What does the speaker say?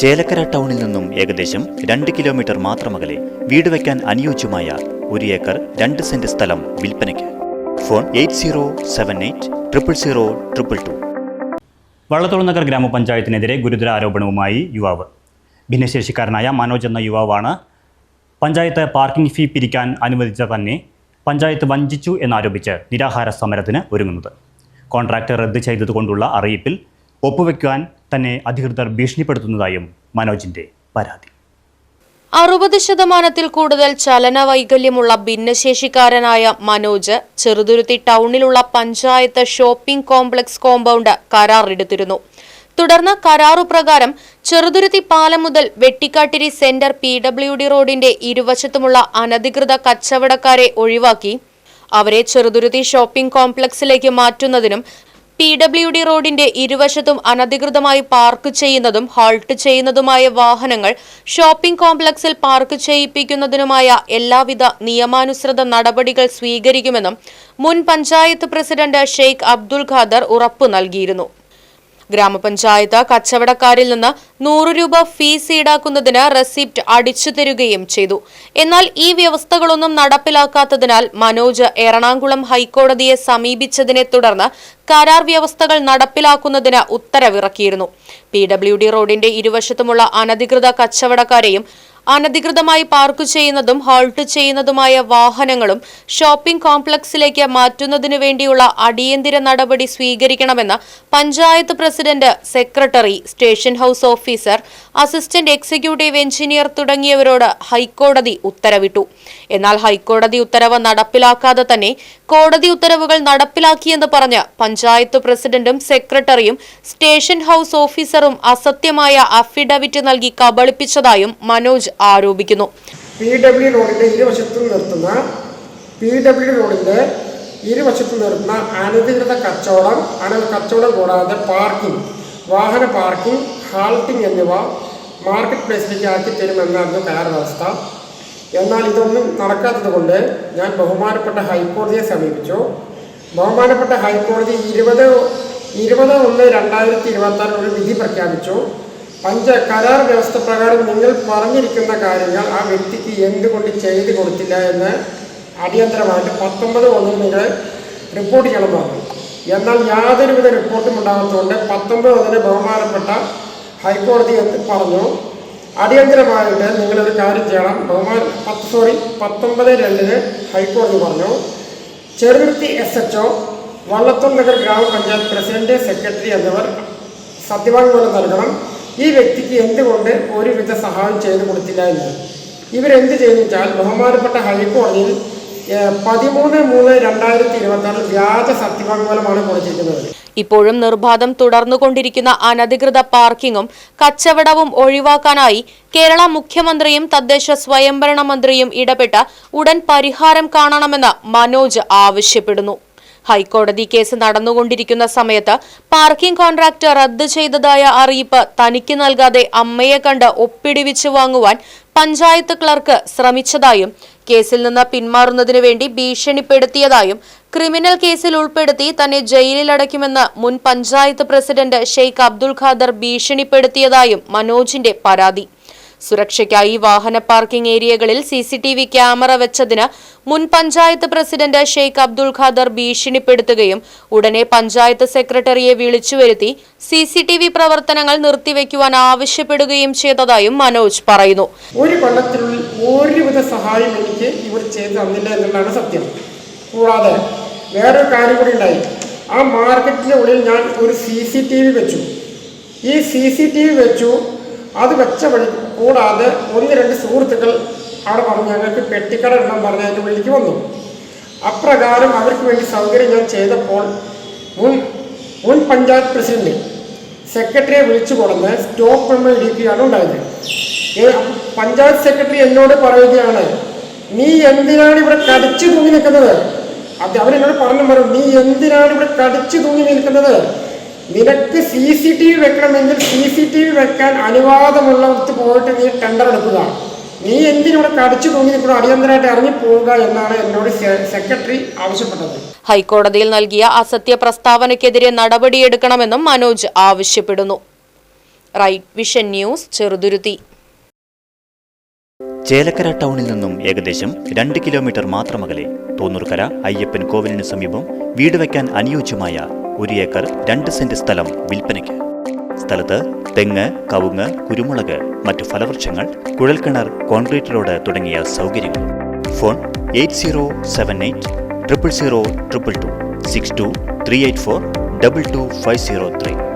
ചേലക്കര ടൗണിൽ നിന്നും ഏകദേശം 2 കിലോമീറ്റർ മാത്രമകലെ വീട് വയ്ക്കാൻ അനുയോജ്യമായ 1 ഏക്കർ 2 സെന്റ് സ്ഥലം വിൽപ്പനയ്ക്ക്. ഫോൺ 8078000222. വള്ളത്തോൾ നഗർ ഗ്രാമപഞ്ചായത്തിനെതിരെ ഗുരുതര ആരോപണവുമായി യുവാവ്. ഭിന്നശേഷിക്കാരനായ മനോജ് എന്ന യുവാവാണ് പഞ്ചായത്ത് പാർക്കിംഗ് ഫീ പിരിക്കാൻ അനുവദിച്ച തന്നെ പഞ്ചായത്ത് വഞ്ചിച്ചു എന്നാരോപിച്ച് നിരാഹാര സമരത്തിന് ഒരുങ്ങുന്നത്. കോൺട്രാക്ട് റദ്ദ് ചെയ്തതുകൊണ്ടുള്ള അറിയിപ്പിൽ ഒപ്പുവെക്കാൻ തന്നെ അധികൃതർ ഭീഷണിപ്പെടുത്തുന്നതായും മനോജിന്റെ പരാതി. 60% കൂടുതൽ ചലന വൈകല്യമുള്ള ഭിന്നശേഷിക്കാരനായ മനോജ് ചെറുതുരുത്തി ടൗണിലുള്ള പഞ്ചായത്ത് ഷോപ്പിംഗ് കോംപ്ലക്സ് കോമ്പൗണ്ട് കരാറെടുത്തിരുന്നു. തുടർന്ന് കരാറുപ്രകാരം ചെറുതുരുത്തി പാലം മുതൽ വെട്ടിക്കാട്ടിരി സെന്റർ PWD റോഡിന്റെ ഇരുവശത്തുമുള്ള അനധികൃത കച്ചവടക്കാരെ ഒഴിവാക്കി അവരെ ചെറുതുരുത്തി ഷോപ്പിംഗ് കോംപ്ലക്സിലേക്ക് മാറ്റുന്നതിനും PWD റോഡിന്റെ ഇരുവശത്തും അനധികൃതമായി പാർക്ക് ചെയ്യുന്നതും ഹാൾട്ട് ചെയ്യുന്നതുമായ വാഹനങ്ങൾ ഷോപ്പിംഗ് കോംപ്ലക്സിൽ പാർക്ക് ചെയ്യിപ്പിക്കുന്നതിനുമായ എല്ലാവിധ നിയമാനുസൃത നടപടികൾ സ്വീകരിക്കുമെന്നും മുൻ പഞ്ചായത്ത് പ്രസിഡന്റ് ഷെയ്ഖ് അബ്ദുൽ ഖാദർ ഉറപ്പു നൽകിയിരുന്നു. ഗ്രാമപഞ്ചായത്ത് കച്ചവടക്കാരിൽ നിന്ന് 100 രൂപ ഫീസ് ഈടാക്കുന്നതിന് റെസിപ്റ്റ് അടിച്ചു തരുകയും ചെയ്തു. എന്നാൽ ഈ വ്യവസ്ഥകളൊന്നും നടപ്പിലാക്കാത്തതിനാൽ മനോജ് എറണാകുളം ഹൈക്കോടതിയെ സമീപിച്ചതിനെ തുടർന്ന് കരാർ വ്യവസ്ഥകൾ നടപ്പിലാക്കുന്നതിന് ഉത്തരവിറക്കിയിരുന്നു. PWD റോഡിന്റെ ഇരുവശത്തുമുള്ള അനധികൃത കച്ചവടക്കാരെയും അനധികൃതമായി പാർക്ക് ചെയ്യുന്നതും ഹാൾട്ട് ചെയ്യുന്നതുമായ വാഹനങ്ങളും ഷോപ്പിംഗ് കോംപ്ലക്സിലേക്ക് മാറ്റുന്നതിനു വേണ്ടിയുള്ള അടിയന്തര നടപടി സ്വീകരിക്കണമെന്ന് panchayat president, secretary, station house officer, assistant executive engineer തുടങ്ങിയവരോട് ഹൈക്കോടതി ഉത്തരവിട്ടു. എന്നാൽ ഹൈക്കോടതി ഉത്തരവ് നടപ്പിലാക്കാതെ തന്നെ കോടതി ഉത്തരവുകൾ നടപ്പിലാക്കിയെന്ന് പറഞ്ഞ് പഞ്ചായത്ത് പ്രസിഡന്റും സെക്രട്ടറിയും സ്റ്റേഷൻ ഹൌസ് ഓഫീസറും അസത്യമായ അഫിഡവിറ്റ് നൽകി കബളിപ്പിച്ചതായും മനോജ് ആരോപിക്കുന്നു. PWD റോഡിന്റെ ഇരുവശത്തും നിർത്തുന്ന അനധികൃത കച്ചവടം കൂടാതെ പാർക്കിംഗ്, വാഹന പാർക്കിംഗ്, ഹാൾട്ടിംഗ് എന്നിവ മാർക്കറ്റ് പ്ലേസിലേക്ക് ആക്കി തരുമെന്നായിരുന്നു കരാർ വ്യവസ്ഥ. എന്നാൽ ഇതൊന്നും നടക്കാത്തത് കൊണ്ട് ഞാൻ ബഹുമാനപ്പെട്ട ഹൈക്കോടതിയെ സമീപിച്ചു. ബഹുമാനപ്പെട്ട ഹൈക്കോടതി 20/1/2026 ഒരു വിധി പ്രഖ്യാപിച്ചു. കരാർ വ്യവസ്ഥ പ്രകാരം നിങ്ങൾ പറഞ്ഞിരിക്കുന്ന കാര്യങ്ങൾ ആ വ്യക്തിക്ക് എന്തുകൊണ്ട് ചെയ്തു കൊടുത്തില്ല എന്ന് അടിയന്തരമായിട്ട് 19/1 നിങ്ങൾ റിപ്പോർട്ട് ചെയ്യണം പറഞ്ഞു. എന്നാൽ യാതൊരുവിധ റിപ്പോർട്ടും ഉണ്ടാകാത്തതുകൊണ്ട് 19/1 ബഹുമാനപ്പെട്ട ഹൈക്കോടതി പറഞ്ഞു, അടിയന്തരമായിട്ട് നിങ്ങളൊരു കാര്യം ചെയ്യണം. 19/2 ഹൈക്കോടതി പറഞ്ഞു, ചെറുതുരുത്തി SHO, വള്ളത്തോൾ നഗർ ഗ്രാമപഞ്ചായത്ത് പ്രസിഡന്റ്, സെക്രട്ടറി എന്നിവർ സത്യവാങ്മൂലം നൽകണം. ഈ വ്യക്തിക്ക് എന്തുകൊണ്ട് ഒരുവിധ സഹായം ചെയ്തു കൊടുത്തില്ല എന്ന്. ഇവരെന്ത് ചെയ്യുന്നു വെച്ചാൽ ബഹുമാനപ്പെട്ട ഹൈക്കോടതിയിൽ 13/3/2026 വ്യാജ സത്യവാങ്മൂലമാണ് കൊടുത്തിരിക്കുന്നത്. ഇപ്പോഴും നിർബാധം തുടർന്നുകൊണ്ടിരിക്കുന്ന അനധികൃത പാർക്കിങ്ങും കച്ചവടവും ഒഴിവാക്കാനായി കേരള മുഖ്യമന്ത്രിയും തദ്ദേശ സ്വയംഭരണ മന്ത്രിയും ഇടപെട്ട് ഉടൻ പരിഹാരം കാണണമെന്ന് മനോജ് ആവശ്യപ്പെടുന്നു. ഹൈക്കോടതി കേസ് നടന്നുകൊണ്ടിരിക്കുന്ന സമയത്ത് പാർക്കിംഗ് കോൺട്രാക്ട് റദ്ദ് ചെയ്തതായ അറിയിപ്പ് തനിക്ക് നൽകാതെ അമ്മയെ കണ്ട് ഒപ്പിടിവിച്ചു വാങ്ങുവാൻ പഞ്ചായത്ത് ക്ലർക്ക് ശ്രമിച്ചതായും കേസിൽ നിന്ന് പിന്മാറുന്നതിനു വേണ്ടി ഭീഷണിപ്പെടുത്തിയതായും ക്രിമിനൽ കേസിൽ ഉൾപ്പെടുത്തി തന്നെ ജയിലിലടയ്ക്കുമെന്ന് മുൻ പഞ്ചായത്ത് പ്രസിഡന്റ് ഷെയ്ഖ് അബ്ദുൽ ഖാദർ ഭീഷണിപ്പെടുത്തിയതായും മനോജിന്റെ പരാതി. സുരക്ഷയ്ക്കായി വാഹന പാർക്കിംഗ് ഏരിയകളിൽ CCTV ക്യാമറ വെച്ചതിന് മുൻ പഞ്ചായത്ത് പ്രസിഡന്റ് ഷെയ്ഖ് അബ്ദുൽ ഖാദർ ഭീഷണിപ്പെടുത്തുകയും ഉടനെ പഞ്ചായത്ത് സെക്രട്ടറിയെ വിളിച്ചുവരുത്തി CCTV പ്രവർത്തനങ്ങൾ നിർത്തിവെക്കുവാൻ ആവശ്യപ്പെടുകയും ചെയ്തതായും മനോജ് പറയുന്നു. ഒരു കൊല്ലത്തിനുള്ളിൽ ഒരുവിധ സഹായം എനിക്ക് ഇവർ ചെയ്തു തന്നില്ല എന്നുള്ളതാണ് സത്യം. കൂടാതെ വേറൊരു കാര്യം കൂടി ഉണ്ടായി. ആ മാർക്കറ്റിന്റെ ഉള്ളിൽ ഞാൻ ഒരു CCTV വെച്ചു. ഈ CCTV വെച്ചു. അത് വെച്ച വഴി കൂടാതെ 1-2 സുഹൃത്തുക്കൾ അവിടെ പറഞ്ഞു ഞങ്ങൾക്ക് പെട്ടിക്കട ഇടണം പറഞ്ഞ് അതിൻ്റെ ഉള്ളിലേക്ക് വന്നു. അപ്രകാരം അവർക്ക് വേണ്ടി സൗകര്യം ഞാൻ ചെയ്തപ്പോൾ മുൻ പഞ്ചായത്ത് പ്രസിഡന്റ്, സെക്രട്ടറിയെ വിളിച്ചു കൊടുന്ന് സ്റ്റോപ്പ് മെമ്മോ ഇടിക്കുകയാണ് ഉണ്ടായത്. പഞ്ചായത്ത് സെക്രട്ടറി എന്നോട് പറയുകയാണ്, നീ എന്തിനാണ് ഇവിടെ കടിച്ചു തൂങ്ങി നിൽക്കുന്നത്? അവരെന്നോട് പറഞ്ഞു, നീ എന്തിനാണ് ഇവിടെ കടിച്ചു തൂങ്ങി നിൽക്കുന്നത്? നിനക്ക് CCTV വെക്കണമെങ്കിൽ CCTV വെക്കാൻ അനുവാദമുള്ളവർക്ക് പോയിട്ട് നീ ടെൻഡർ എടുക്കുക. നീ എന്തിനൂടെ കടിച്ചു തൂങ്ങി നിൽക്കണം, അടിയന്തരമായിട്ട് ഇറങ്ങി പോവുക എന്നാണ് എന്നോട് സെക്രട്ടറി ആവശ്യപ്പെട്ടത്. ഹൈക്കോടതിയിൽ നൽകിയ അസത്യ പ്രസ്താവനയ്ക്കെതിരെ നടപടിയെടുക്കണമെന്നും മനോജ് ആവശ്യപ്പെടുന്നു. Right vision news, Cheruthuruthy. Chelakkara ടൗണിൽ നിന്നും ഏകദേശം 2 കിലോമീറ്റർ മാത്രമകലെ തോന്നൂർക്കര അയ്യപ്പൻ കോവിലിനു സമീപം വീട് വയ്ക്കാൻ അനുയോജ്യമായ 1 ഏക്കർ 2 സെന്റ് സ്ഥലം വിൽപ്പനയ്ക്ക്. സ്ഥലത്ത് തെങ്ങ്, കവുങ്ങ്, കുരുമുളക്, മറ്റു ഫലവൃക്ഷങ്ങൾ, കുഴൽക്കിണർ, കോൺക്രീറ്റ് റോഡ് തുടങ്ങിയ സൗകര്യങ്ങൾ. ഫോൺ 8078 000 222 62 384 22503.